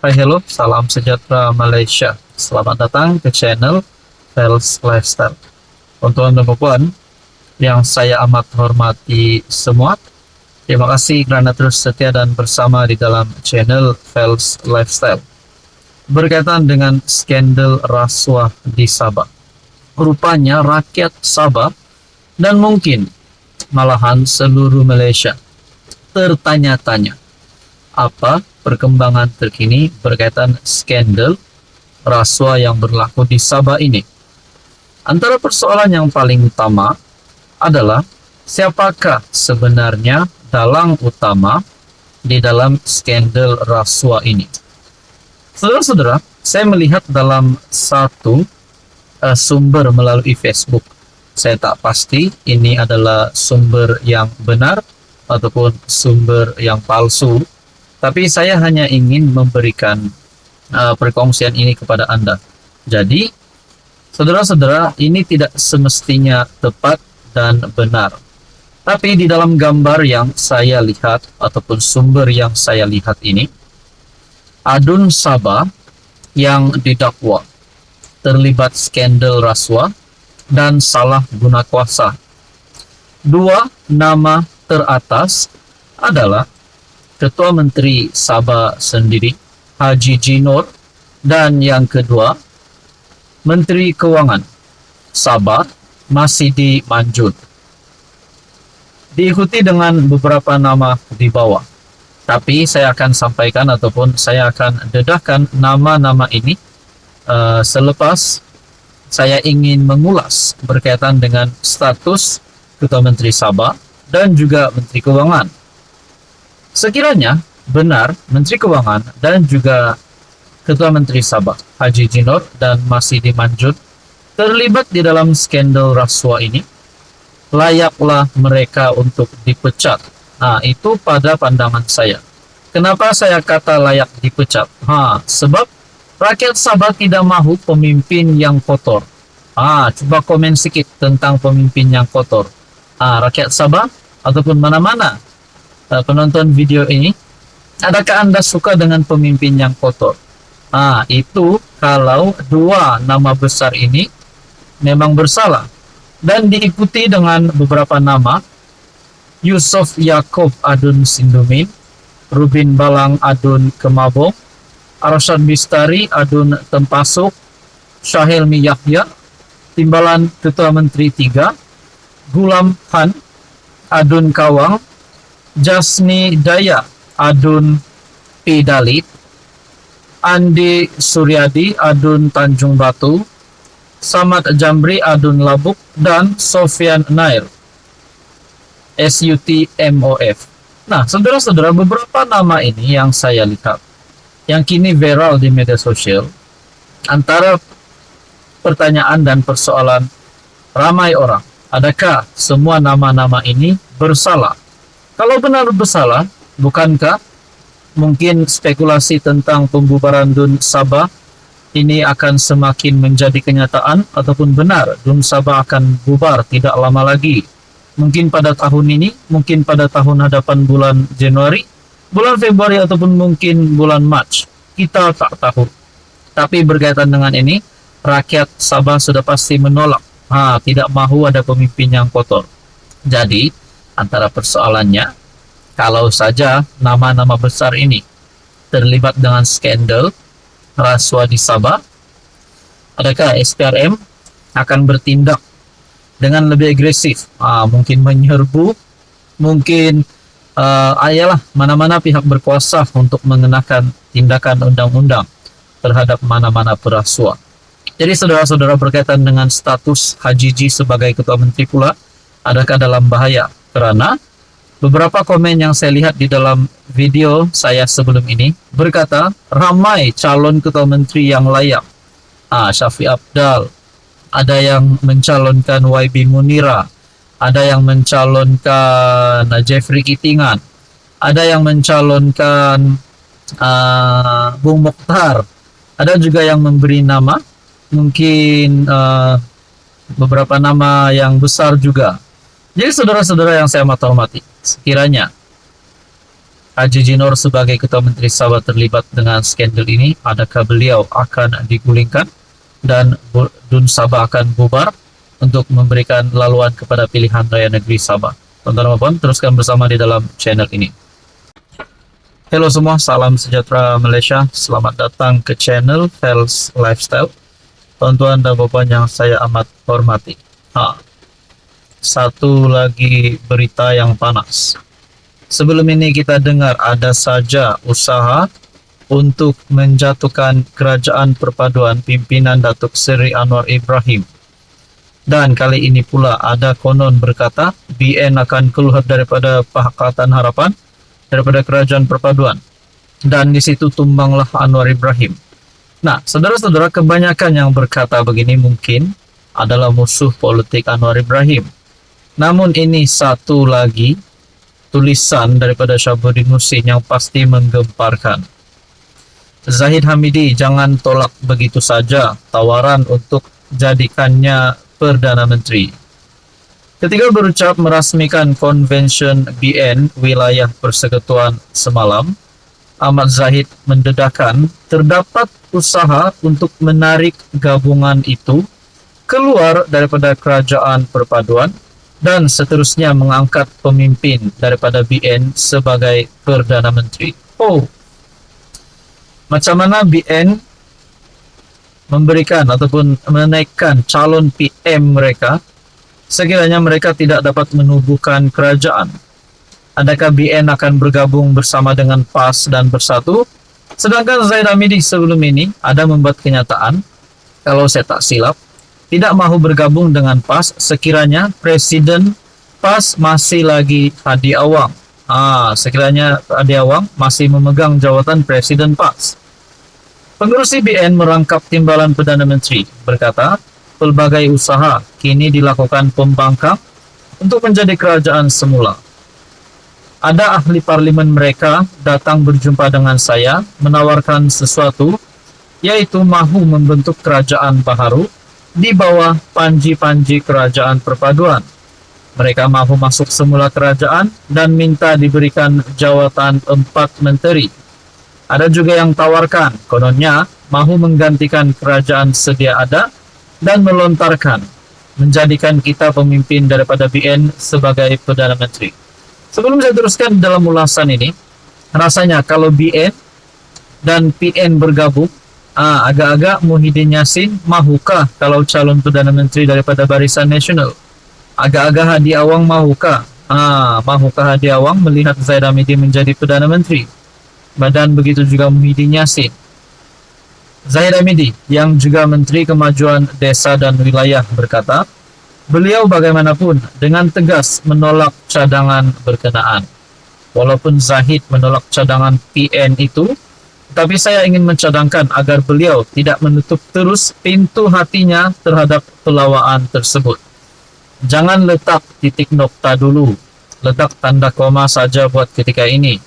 Hai, hello, salam sejahtera Malaysia. Selamat datang ke channel Fels Lifestyle. Untuk dan perempuan yang saya amat hormati semua, terima kasih kerana terus setia dan bersama di dalam channel Fels Lifestyle. Berkaitan dengan skandal rasuah di Sabah. Rupanya rakyat Sabah dan mungkin malahan seluruh Malaysia tertanya-tanya apa perkembangan terkini berkaitan skandal rasuah yang berlaku di Sabah ini. Antara persoalan yang paling utama adalah siapakah sebenarnya dalang utama di dalam skandal rasuah ini. Saudara-saudara, saya melihat dalam satu sumber melalui Facebook. Saya tak pasti ini adalah sumber yang benar ataupun sumber yang palsu. Tapi saya hanya ingin memberikan perkongsian ini kepada Anda. Jadi, saudara-saudara, ini tidak semestinya tepat dan benar. Tapi di dalam gambar yang saya lihat ataupun sumber yang saya lihat ini, Adun Sabah yang didakwa terlibat skandal rasuah dan salah guna kuasa. Dua nama teratas adalah Ketua Menteri Sabah sendiri, Haji Jinor, dan yang kedua, Menteri Kewangan Sabah, Masidi Manjud. Diikuti dengan beberapa nama di bawah. Tapi saya akan sampaikan ataupun saya akan dedahkan nama-nama ini selepas saya ingin mengulas berkaitan dengan status Ketua Menteri Sabah dan juga Menteri Kewangan. Sekiranya benar Menteri Kewangan dan juga Ketua Menteri Sabah, Haji Jinor dan Masidi Manjud terlibat di dalam skandal rasuah ini, layaklah mereka untuk dipecat. Nah, itu pada pandangan saya. Kenapa saya kata layak dipecat? Sebab rakyat Sabah tidak mahu pemimpin yang kotor. Coba komen sedikit tentang pemimpin yang kotor. Rakyat Sabah ataupun mana-mana penonton video ini, adakah Anda suka dengan pemimpin yang kotor? Itu kalau dua nama besar ini memang bersalah. Dan diikuti dengan beberapa nama, Yusof Yaakob Adun Sindumin, Rubin Balang Adun Kemabong, Arsyad Bistari Adun Tempasuk, Syahilmi Yahya, Timbalan Ketua Menteri 3, Gulam Han Adun Kawang, Jasni Daya Adun Pidalit, Andi Suryadi Adun Tanjung Batu, Samad Jamri Adun Labuk, dan Sofian Nair SUT MOF. Nah, saudara-saudara, beberapa nama ini yang saya lihat yang kini viral di media sosial. Antara pertanyaan dan persoalan ramai orang, adakah semua nama-nama ini bersalah? Kalau benar bersalah, bukankah mungkin spekulasi tentang pembubaran DUN Sabah ini akan semakin menjadi kenyataan ataupun benar DUN Sabah akan bubar tidak lama lagi? Mungkin pada tahun ini, mungkin pada tahun hadapan bulan Januari, bulan Februari ataupun mungkin bulan Mac. Kita tak tahu. Tapi berkaitan dengan ini, rakyat Sabah sudah pasti menolak. Tidak mahu ada pemimpin yang kotor. Jadi, antara persoalannya, kalau saja nama-nama besar ini terlibat dengan skandal rasuah di Sabah, adakah SPRM akan bertindak dengan lebih agresif? Mungkin menyerbu, mungkin ayalah mana-mana pihak berkuasa untuk mengenakan tindakan undang-undang terhadap mana-mana perasuah. Jadi saudara-saudara, berkaitan dengan status Haji Ji sebagai Ketua Menteri pula, adakah dalam bahaya? Karena beberapa komen yang saya lihat di dalam video saya sebelum ini berkata ramai calon Ketua Menteri yang layak. Syafiq Apdal, ada yang mencalonkan YB Munira, ada yang mencalonkan Jeffrey Kitingan, ada yang mencalonkan Bung Mokhtar, ada juga yang memberi nama, mungkin beberapa nama yang besar juga. Jadi saudara-saudara yang saya hormati, sekiranya Haji Jinor sebagai Ketua Menteri Sabah terlibat dengan skandal ini, adakah beliau akan digulingkan dan Dun Sabah akan bubar untuk memberikan laluan kepada pilihan raya negeri Sabah? Tonton dan teruskan bersama di dalam channel ini. Halo semua, salam sejahtera Malaysia. Selamat datang ke channel Fels Lifestyle. Tuan-tuan dan puan yang saya amat hormati. Satu lagi berita yang panas. Sebelum ini kita dengar ada saja usaha untuk menjatuhkan kerajaan perpaduan pimpinan Datuk Seri Anwar Ibrahim. Dan kali ini pula ada konon berkata BN akan keluar daripada Pakatan Harapan, daripada kerajaan perpaduan. Dan di situ tumbanglah Anwar Ibrahim. Nah, saudara-saudara, kebanyakan yang berkata begini mungkin adalah musuh politik Anwar Ibrahim. Namun ini satu lagi tulisan daripada Syabuddin Muhsin yang pasti menggemparkan. Zahid Hamidi jangan tolak begitu saja tawaran untuk jadikannya Perdana Menteri. Ketika berucap merasmikan Convention BN Wilayah Persekutuan semalam, Ahmad Zahid mendedahkan terdapat usaha untuk menarik gabungan itu keluar daripada kerajaan perpaduan dan seterusnya mengangkat pemimpin daripada BN sebagai Perdana Menteri. Macam mana BN memberikan ataupun menaikkan calon PM mereka sekiranya mereka tidak dapat menubuhkan kerajaan? Adakah BN akan bergabung bersama dengan PAS dan Bersatu? Sedangkan Zahid Hamidi sebelum ini ada membuat kenyataan, kalau saya tak silap, tidak mahu bergabung dengan PAS sekiranya Presiden PAS masih lagi Hadi Awang. Sekiranya Hadi Awang masih memegang jawatan Presiden PAS. Pengurusi BN merangkap timbalan Perdana Menteri, berkata pelbagai usaha kini dilakukan pembangkang untuk menjadi kerajaan semula. Ada ahli parlimen mereka datang berjumpa dengan saya menawarkan sesuatu, yaitu mahu membentuk kerajaan baharu di bawah panji-panji kerajaan perpaduan. Mereka mahu masuk semula kerajaan dan minta diberikan jawatan 4 menteri. Ada juga yang tawarkan, kononnya mahu menggantikan kerajaan sedia ada dan melontarkan, menjadikan kita pemimpin daripada BN sebagai Perdana Menteri. Sebelum saya teruskan dalam ulasan ini, rasanya kalau BN dan PN bergabung, agak-agak Muhyiddin Yassin mahukah kalau calon Perdana Menteri daripada Barisan Nasional? Agak-agak Hadi Awang mahukah? Mahukah Hadi Awang melihat Zahid Hamidi menjadi Perdana Menteri? Dan begitu juga Muhyiddin Yassin. Zahid Hamidi yang juga Menteri Kemajuan Desa dan Wilayah berkata, beliau bagaimanapun dengan tegas menolak cadangan berkenaan. Walaupun Zahid menolak cadangan PN itu, tapi saya ingin mencadangkan agar beliau tidak menutup terus pintu hatinya terhadap pelawaan tersebut. Jangan letak titik nokta dulu, letak tanda koma saja buat ketika ini.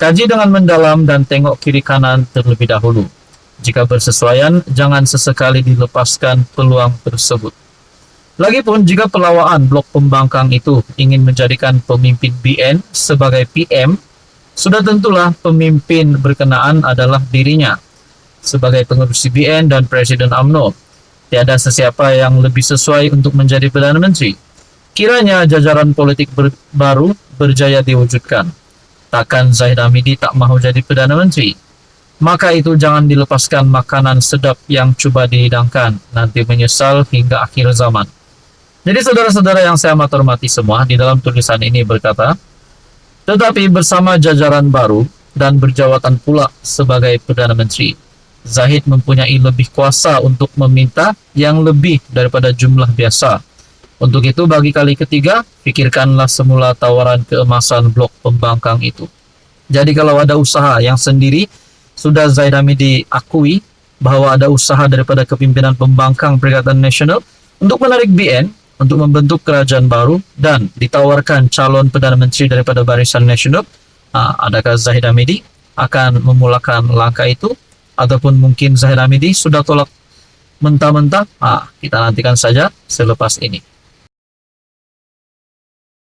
Kaji dengan mendalam dan tengok kiri kanan terlebih dahulu. Jika bersesuaian, jangan sesekali dilepaskan peluang tersebut. Lagipun jika pelawaan blok pembangkang itu ingin menjadikan pemimpin BN sebagai PM, sudah tentulah pemimpin berkenaan adalah dirinya. Sebagai pengurusi BN dan Presiden UMNO, tiada sesiapa yang lebih sesuai untuk menjadi Perdana Menteri. Kiranya jajaran politik baru berjaya diwujudkan. Takkan Zahid Hamidi tak mahu jadi Perdana Menteri? Maka itu jangan dilepaskan makanan sedap yang cuba dihidangkan, nanti menyesal hingga akhir zaman. Jadi saudara-saudara yang saya amat hormati semua, di dalam tulisan ini berkata, tetapi bersama jajaran baru dan berjawatan pula sebagai Perdana Menteri, Zahid mempunyai lebih kuasa untuk meminta yang lebih daripada jumlah biasa. Untuk itu bagi kali ketiga, pikirkanlah semula tawaran keemasan blok pembangkang itu. Jadi kalau ada usaha yang sendiri, sudah Zahid Hamidi akui bahwa ada usaha daripada kepimpinan pembangkang Perikatan Nasional untuk menarik BN, untuk membentuk kerajaan baru dan ditawarkan calon Perdana Menteri daripada Barisan Nasional, adakah Zahid Hamidi akan memulakan langkah itu? Ataupun mungkin Zahid Hamidi sudah tolak mentah-mentah? Kita nantikan saja selepas ini.